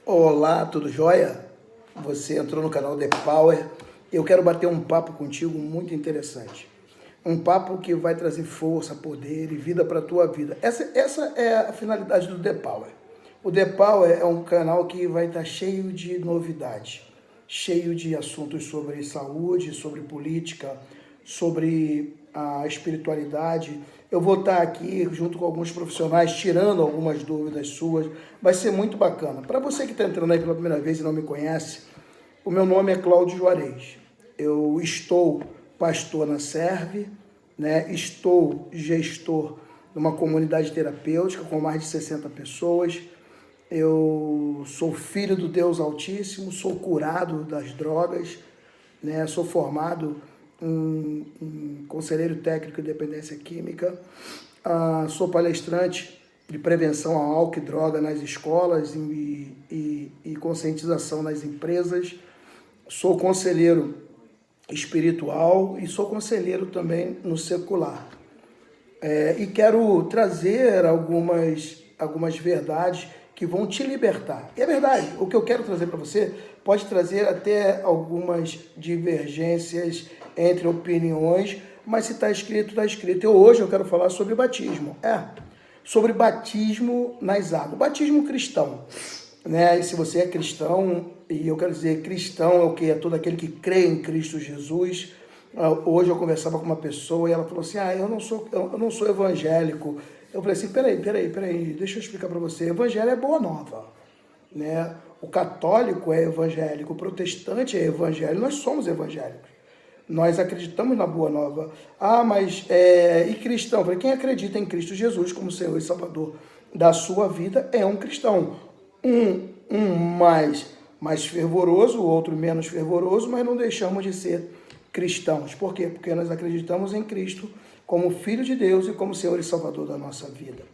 Olá, tudo jóia? Você entrou no canal The Power. Eu quero bater um papo contigo muito interessante. Um papo que vai trazer força, poder e vida para a tua vida. Essa é a finalidade do The Power. O The Power é um canal que vai estar cheio de novidades, cheio de assuntos sobre saúde, sobre política, sobre a espiritualidade. Eu vou estar aqui junto com alguns profissionais, tirando algumas dúvidas suas. Vai ser muito bacana. Para você que está entrando aí pela primeira vez e não me conhece, o meu nome é Cláudio Juarez. Eu estou pastor na Serve, né? Estou gestor de uma comunidade terapêutica com mais de 60 pessoas. Eu sou filho do Deus Altíssimo, sou curado das drogas, né? Sou formado em conselheiro técnico em dependência química, sou palestrante de prevenção a álcool e droga nas escolas e conscientização nas empresas, sou conselheiro espiritual e sou conselheiro também no secular. E quero trazer algumas verdades que vão te libertar. E é verdade, o que eu quero trazer para você pode trazer até algumas divergências entre opiniões, mas se está escrito, está escrito. Hoje eu quero falar sobre batismo. Sobre batismo nas águas. Batismo cristão. Né? E se você é cristão, e eu quero dizer, cristão é o que? É todo aquele que crê em Cristo Jesus. Hoje eu conversava com uma pessoa e ela falou assim, eu não sou evangélico. Eu falei assim, peraí, deixa eu explicar para você. Evangelho é boa nova, né? O católico é evangélico, o protestante é evangélico, nós somos evangélicos. Nós acreditamos na boa nova. E cristão? Eu falei, quem acredita em Cristo Jesus como Senhor e Salvador da sua vida é um cristão. Um mais fervoroso, o outro menos fervoroso, mas não deixamos de ser cristãos. Por quê? Porque nós acreditamos em Cristo como Filho de Deus e como Senhor e Salvador da nossa vida.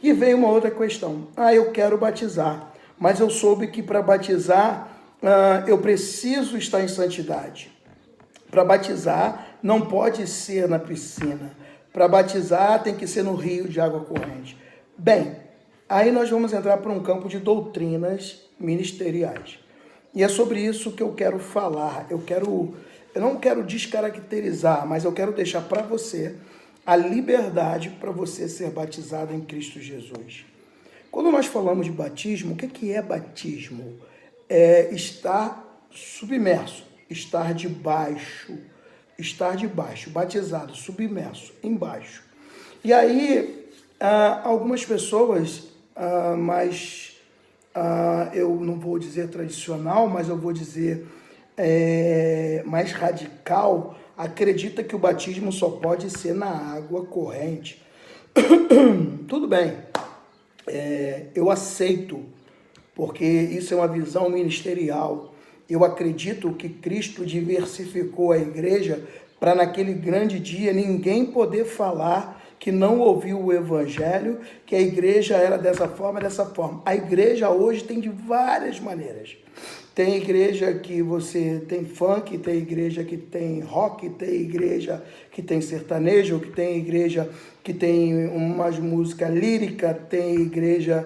E veio uma outra questão. Eu quero batizar, mas eu soube que para batizar eu preciso estar em santidade. Para batizar não pode ser na piscina. Para batizar tem que ser no rio de água corrente. Bem, aí nós vamos entrar para um campo de doutrinas ministeriais. E é sobre isso que eu quero falar. Eu não quero descaracterizar, mas eu quero deixar para você a liberdade para você ser batizado em Cristo Jesus. Quando nós falamos de batismo, o que é batismo? É estar submerso, estar debaixo, batizado, submerso, embaixo. E aí, algumas pessoas, eu não vou dizer tradicional, mas eu vou dizer mais radical, acredita que o batismo só pode ser na água corrente. Tudo bem, eu aceito, porque isso é uma visão ministerial. Eu acredito que Cristo diversificou a igreja para naquele grande dia ninguém poder falar que não ouviu o evangelho, que a igreja era dessa forma. A igreja hoje tem de várias maneiras. Tem igreja que você tem funk, tem igreja que tem rock, tem igreja que tem sertanejo, que tem igreja que tem umas música lírica, tem igreja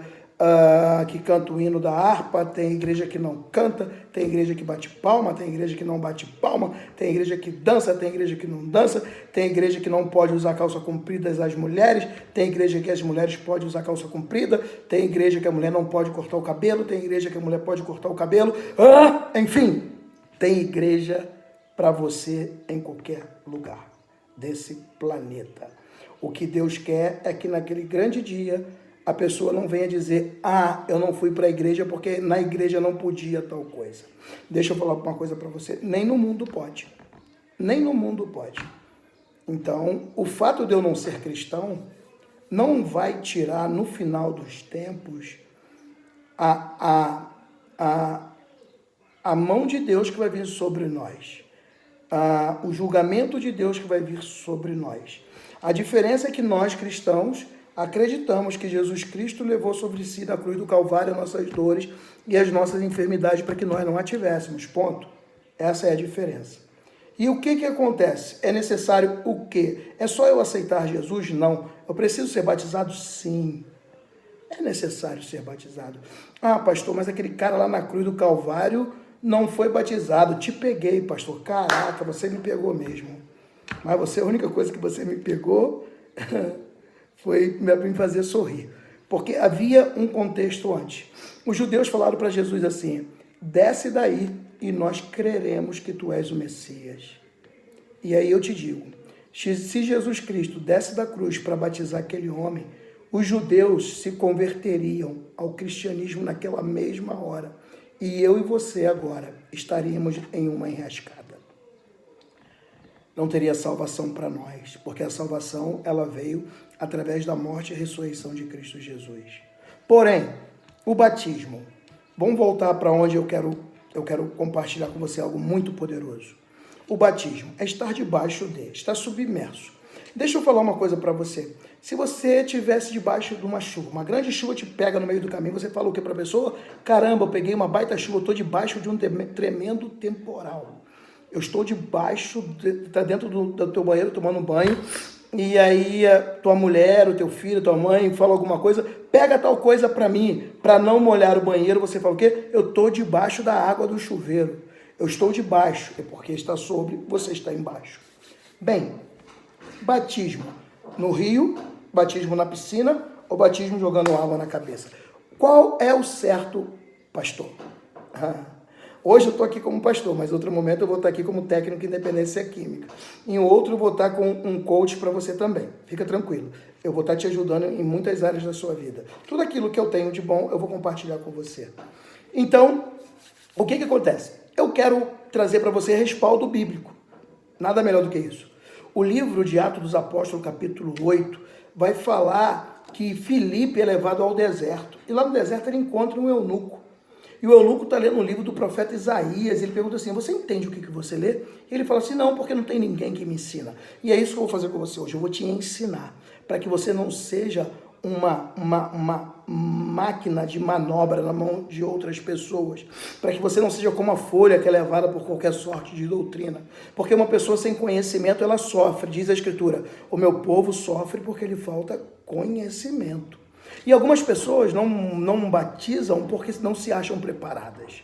que canta o hino da harpa, tem igreja que não canta, tem igreja que bate palma, tem igreja que não bate palma, tem igreja que dança, tem igreja que não dança, tem igreja que não pode usar calça comprida as mulheres, tem igreja que as mulheres podem usar calça comprida, tem igreja que a mulher não pode cortar o cabelo, tem igreja que a mulher pode cortar o cabelo, enfim, tem igreja para você em qualquer lugar desse planeta. O que Deus quer é que naquele grande dia a pessoa não venha dizer, eu não fui para a igreja porque na igreja não podia tal coisa. Deixa eu falar uma coisa para você, nem no mundo pode. Nem no mundo pode. Então, o fato de eu não ser cristão não vai tirar no final dos tempos a mão de Deus que vai vir sobre nós. O julgamento de Deus que vai vir sobre nós. A diferença é que nós cristãos acreditamos que Jesus Cristo levou sobre si na cruz do Calvário as nossas dores e as nossas enfermidades para que nós não a tivéssemos, ponto. Essa é a diferença. E o que acontece? É necessário o quê? É só eu aceitar Jesus? Não. Eu preciso ser batizado? Sim. é necessário ser batizado. Ah, pastor, mas aquele cara lá na cruz do Calvário não foi batizado. Te peguei, pastor. Caraca, você me pegou mesmo. Mas você, a única coisa que você me pegou foi me fazer sorrir. Porque havia um contexto antes. Os judeus falaram para Jesus assim: desce daí e nós creremos que tu és o Messias. E aí eu te digo, se Jesus Cristo desce da cruz para batizar aquele homem, os judeus se converteriam ao cristianismo naquela mesma hora. E eu e você agora estaríamos em uma enrascada. Não teria salvação para nós, porque a salvação ela veio através da morte e ressurreição de Cristo Jesus. Porém, o batismo, vamos voltar para onde eu quero compartilhar com você algo muito poderoso. O batismo é estar debaixo dele, estar submerso. Deixa eu falar uma coisa para você. Se você estivesse debaixo de uma chuva, uma grande chuva te pega no meio do caminho, você fala o que para a pessoa? Caramba, eu peguei uma baita chuva, eu estou debaixo de um tremendo temporal. Eu estou debaixo, está dentro do teu banheiro tomando banho, e aí a tua mulher, o teu filho, tua mãe fala alguma coisa, pega tal coisa para mim, para não molhar o banheiro, você fala o quê? Eu estou debaixo da água do chuveiro. Eu estou debaixo, é porque está sobre, você está embaixo. Bem, batismo no rio, batismo na piscina ou batismo jogando água na cabeça? Qual é o certo, pastor? Hoje eu estou aqui como pastor, mas em outro momento eu vou estar aqui como técnico em dependência química. Em outro eu vou estar com um coach para você também. Fica tranquilo. Eu vou estar te ajudando em muitas áreas da sua vida. Tudo aquilo que eu tenho de bom eu vou compartilhar com você. Então, o que acontece? Eu quero trazer para você respaldo bíblico. Nada melhor do que isso. O livro de Atos dos Apóstolos, capítulo 8, vai falar que Filipe é levado ao deserto. E lá no deserto ele encontra um eunuco. E o eunuco está lendo um livro do profeta Isaías. Ele pergunta assim: você entende o que você lê? E ele fala assim: não, porque não tem ninguém que me ensina. E é isso que eu vou fazer com você hoje. Eu vou te ensinar para que você não seja uma máquina de manobra na mão de outras pessoas, para que você não seja como a folha que é levada por qualquer sorte de doutrina, porque uma pessoa sem conhecimento, ela sofre, diz a Escritura, o meu povo sofre porque lhe falta conhecimento. E algumas pessoas não batizam porque não se acham preparadas,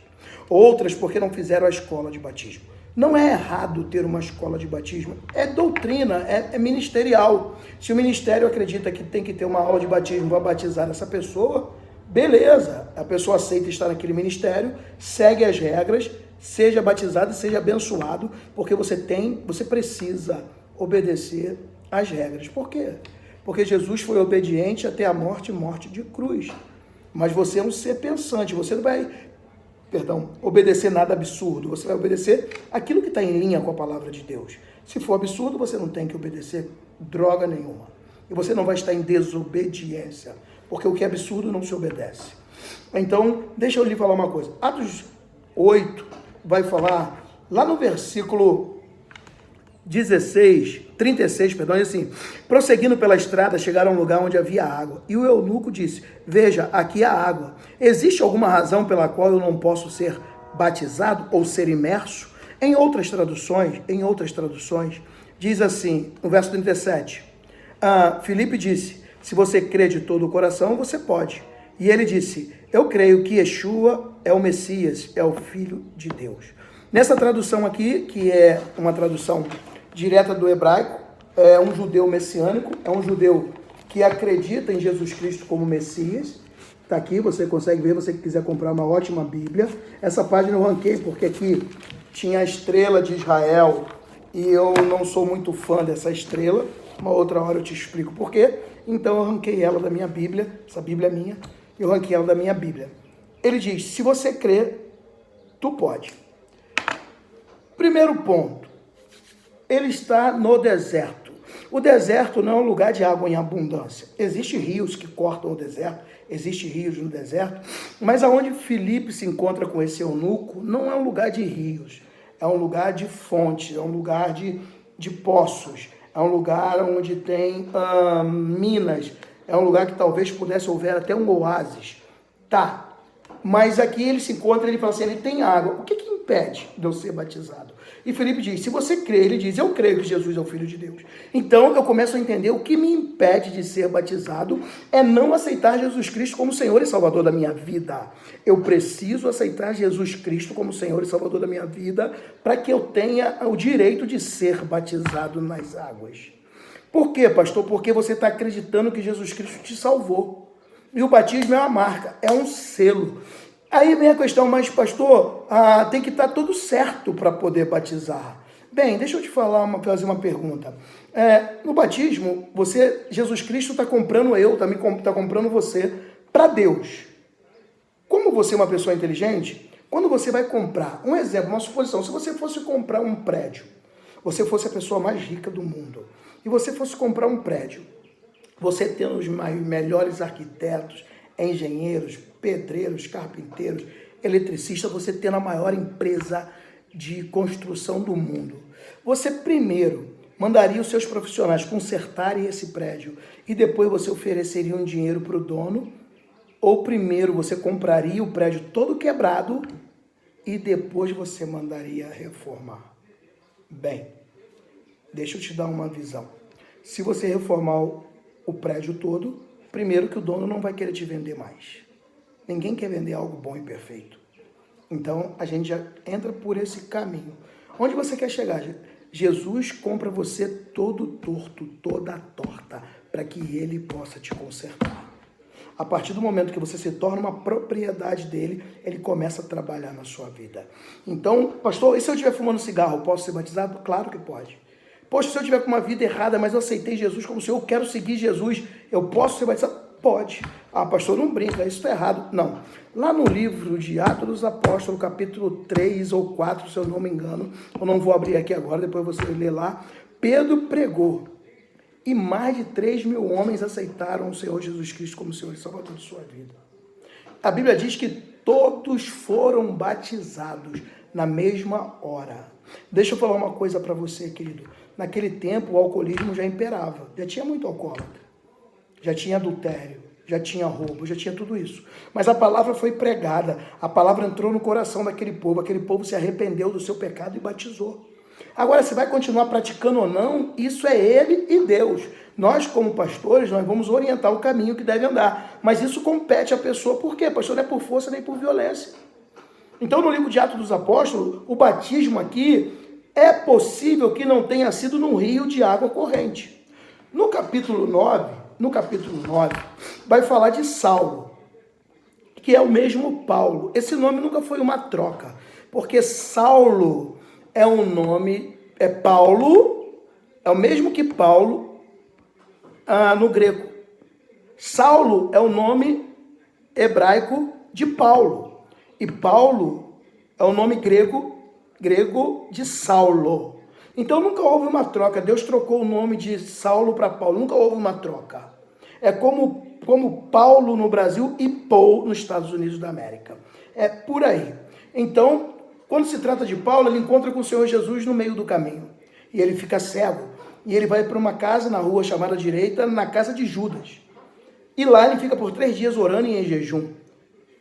outras porque não fizeram a escola de batismo. Não é errado ter uma escola de batismo, é doutrina, é ministerial. Se o ministério acredita que tem que ter uma aula de batismo para batizar essa pessoa, beleza, a pessoa aceita estar naquele ministério, segue as regras, seja batizado e seja abençoado, porque você precisa obedecer às regras. Por quê? Porque Jesus foi obediente até a morte de cruz. Mas você é um ser pensante, você não vai obedecer nada absurdo, você vai obedecer aquilo que está em linha com a palavra de Deus. Se for absurdo, você não tem que obedecer droga nenhuma. E você não vai estar em desobediência, porque o que é absurdo não se obedece. Então, deixa eu lhe falar uma coisa. Atos 8 vai falar, lá no versículo 36, diz assim: prosseguindo pela estrada, chegaram a um lugar onde havia água. E o eunuco disse: veja, aqui há água. Existe alguma razão pela qual eu não posso ser batizado ou ser imerso? Em outras traduções, diz assim, no verso 37, Filipe disse: se você crê de todo o coração, você pode. E ele disse: eu creio que Yeshua é o Messias, é o Filho de Deus. Nessa tradução aqui, que é uma tradução direta do hebraico, é um judeu messiânico, é um judeu que acredita em Jesus Cristo como Messias. Está aqui, você consegue ver, você que quiser comprar uma ótima Bíblia. Essa página eu ranquei porque aqui tinha a estrela de Israel e eu não sou muito fã dessa estrela. Uma outra hora eu te explico por quê. Então eu ranquei ela da minha Bíblia, essa Bíblia é minha, eu ranquei ela da minha Bíblia. Ele diz: se você crê, tu pode. Primeiro ponto, ele está no deserto. O deserto não é um lugar de água em abundância. Existem rios que cortam o deserto, existem rios no deserto, mas aonde Filipe se encontra com esse eunuco não é um lugar de rios, é um lugar de fontes, é um lugar de poços, é um lugar onde tem minas, é um lugar que talvez pudesse haver até um oásis. Tá, mas aqui ele se encontra, ele fala assim, ele tem água. O que impede de eu ser batizado? E Felipe diz, se você crê, ele diz, eu creio que Jesus é o Filho de Deus. Então eu começo a entender o que me impede de ser batizado é não aceitar Jesus Cristo como Senhor e Salvador da minha vida. Eu preciso aceitar Jesus Cristo como Senhor e Salvador da minha vida para que eu tenha o direito de ser batizado nas águas. Por quê, pastor? Porque você está acreditando que Jesus Cristo te salvou. E o batismo é uma marca, é um selo. Aí vem a questão, mas pastor, tem que estar tudo certo para poder batizar. Bem, deixa eu te fazer uma pergunta. No batismo, Jesus Cristo está comprando está comprando você para Deus. Como você é uma pessoa inteligente, quando você vai comprar, um exemplo, uma suposição, se você fosse comprar um prédio, você fosse a pessoa mais rica do mundo, e você fosse comprar um prédio, você tendo os melhores arquitetos, engenheiros, pedreiros, carpinteiros, eletricistas, você tendo a maior empresa de construção do mundo. Você primeiro mandaria os seus profissionais consertarem esse prédio e depois você ofereceria um dinheiro para o dono, ou primeiro você compraria o prédio todo quebrado e depois você mandaria reformar? Bem, deixa eu te dar uma visão. Se você reformar o prédio todo, primeiro que o dono não vai querer te vender mais. Ninguém quer vender algo bom e perfeito. Então, a gente já entra por esse caminho. Onde você quer chegar? Jesus compra você todo torto, toda torta, para que ele possa te consertar. A partir do momento que você se torna uma propriedade dele, ele começa a trabalhar na sua vida. Então, pastor, e se eu estiver fumando cigarro, posso ser batizado? Claro que pode. Poxa, se eu estiver com uma vida errada, mas eu aceitei Jesus como Senhor, eu quero seguir Jesus, eu posso ser batizado? Pode. Pastor, não brinca, isso está errado. Não. Lá no livro de Atos dos Apóstolos, capítulo 3 ou 4, se eu não me engano, eu não vou abrir aqui agora, depois você lê lá, Pedro pregou e mais de 3.000 homens aceitaram o Senhor Jesus Cristo como Senhor e Salvador de sua vida. A Bíblia diz que todos foram batizados na mesma hora. Deixa eu falar uma coisa para você, querido. Naquele tempo, o alcoolismo já imperava. Já tinha muito alcoólatra. Já tinha adultério, já tinha roubo, já tinha tudo isso. Mas a palavra foi pregada, a palavra entrou no coração aquele povo se arrependeu do seu pecado e batizou. Agora, se vai continuar praticando ou não, isso é ele e Deus. Nós, como pastores, nós vamos orientar o caminho que deve andar. Mas isso compete à pessoa. Por quê? Pastor, não é por força nem por violência. Então, no livro de Atos dos Apóstolos, o batismo aqui é possível que não tenha sido num rio de água corrente. No capítulo 9, vai falar de Saulo, que é o mesmo Paulo. Esse nome nunca foi uma troca, porque Saulo é um nome, Paulo, é o mesmo que Paulo no grego. Saulo é o nome hebraico de Paulo, e Paulo é o nome grego de Saulo. Então nunca houve uma troca. Deus trocou o nome de Saulo para Paulo. Nunca houve uma troca. É como Paulo no Brasil e Paul nos Estados Unidos da América. É por aí. Então, quando se trata de Paulo, ele encontra com o Senhor Jesus no meio do caminho. E ele fica cego. E ele vai para uma casa na rua chamada direita, na casa de Judas. E lá ele fica por 3 dias orando e em jejum.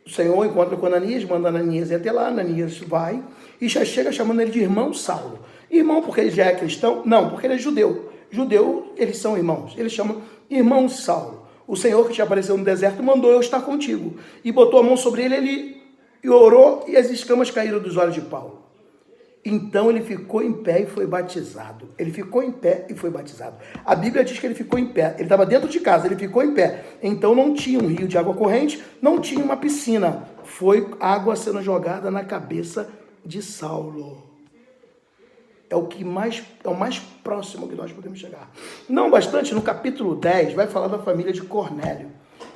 O Senhor encontra com Ananias, manda Ananias ir até lá. Ananias vai e já chega chamando ele de irmão Saulo. Irmão porque ele já é cristão? Não, porque ele é judeu. Judeu, eles são irmãos. Eles chamam irmão Saulo. O Senhor que te apareceu no deserto mandou eu estar contigo. E botou a mão sobre ele e orou, e as escamas caíram dos olhos de Paulo. Então ele ficou em pé e foi batizado. Ele ficou em pé e foi batizado. A Bíblia diz que ele ficou em pé. Ele estava dentro de casa, ele ficou em pé. Então não tinha um rio de água corrente, não tinha uma piscina. Foi água sendo jogada na cabeça de Saulo. É o mais próximo que nós podemos chegar. Não bastante, no capítulo 10, vai falar da família de Cornélio,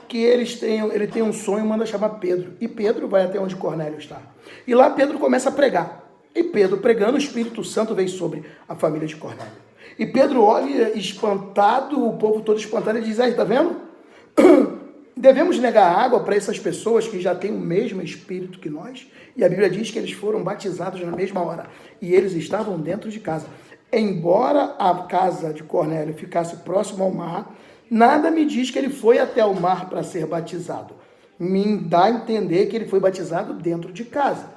que ele tem um sonho e manda chamar Pedro. E Pedro vai até onde Cornélio está. E lá Pedro começa a pregar. E Pedro pregando, o Espírito Santo veio sobre a família de Cornélio. E Pedro olha espantado, o povo todo espantado, e diz, está vendo? Devemos negar água para essas pessoas que já têm o mesmo Espírito que nós? E a Bíblia diz que eles foram batizados na mesma hora. E eles estavam dentro de casa. Embora a casa de Cornélio ficasse próximo ao mar, nada me diz que ele foi até o mar para ser batizado. Me dá a entender que ele foi batizado dentro de casa.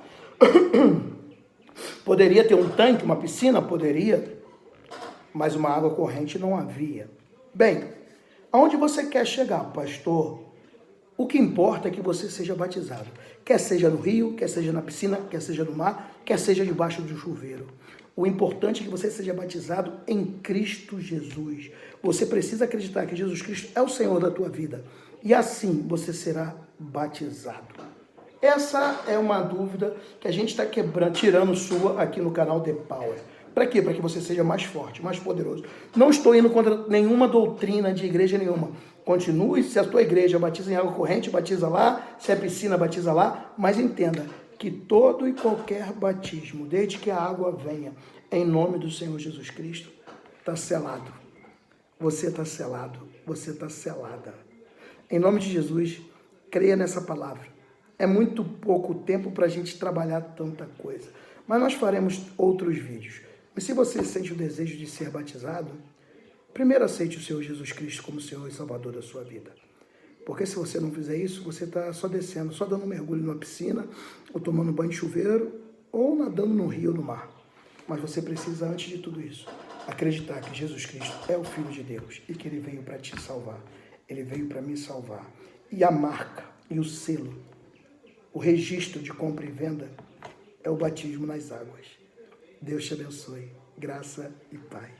Poderia ter um tanque, uma piscina? Poderia, mas uma água corrente não havia. Bem, aonde você quer chegar, pastor? O que importa é que você seja batizado. Quer seja no rio, quer seja na piscina, quer seja no mar, quer seja debaixo do chuveiro. O importante é que você seja batizado em Cristo Jesus. Você precisa acreditar que Jesus Cristo é o Senhor da tua vida. E assim você será batizado. Essa é uma dúvida que a gente está quebrando, tirando sua aqui no canal The Power. Para quê? Para que você seja mais forte, mais poderoso. Não estou indo contra nenhuma doutrina de igreja nenhuma. Continue, se a tua igreja batiza em água corrente, batiza lá. Se é piscina, batiza lá. Mas entenda que todo e qualquer batismo, desde que a água venha, em nome do Senhor Jesus Cristo, está selado. Você está selado. Você está selada. Em nome de Jesus, creia nessa palavra. É muito pouco tempo para a gente trabalhar tanta coisa. Mas nós faremos outros vídeos. Mas se você sente o desejo de ser batizado, primeiro aceite o Senhor Jesus Cristo como Senhor e Salvador da sua vida. Porque se você não fizer isso, você está só descendo, só dando um mergulho numa piscina, ou tomando banho de chuveiro, ou nadando no rio ou no mar. Mas você precisa, antes de tudo isso, acreditar que Jesus Cristo é o Filho de Deus e que Ele veio para te salvar. Ele veio para me salvar. E a marca e o selo, o registro de compra e venda é o batismo nas águas. Deus te abençoe. Graça e paz.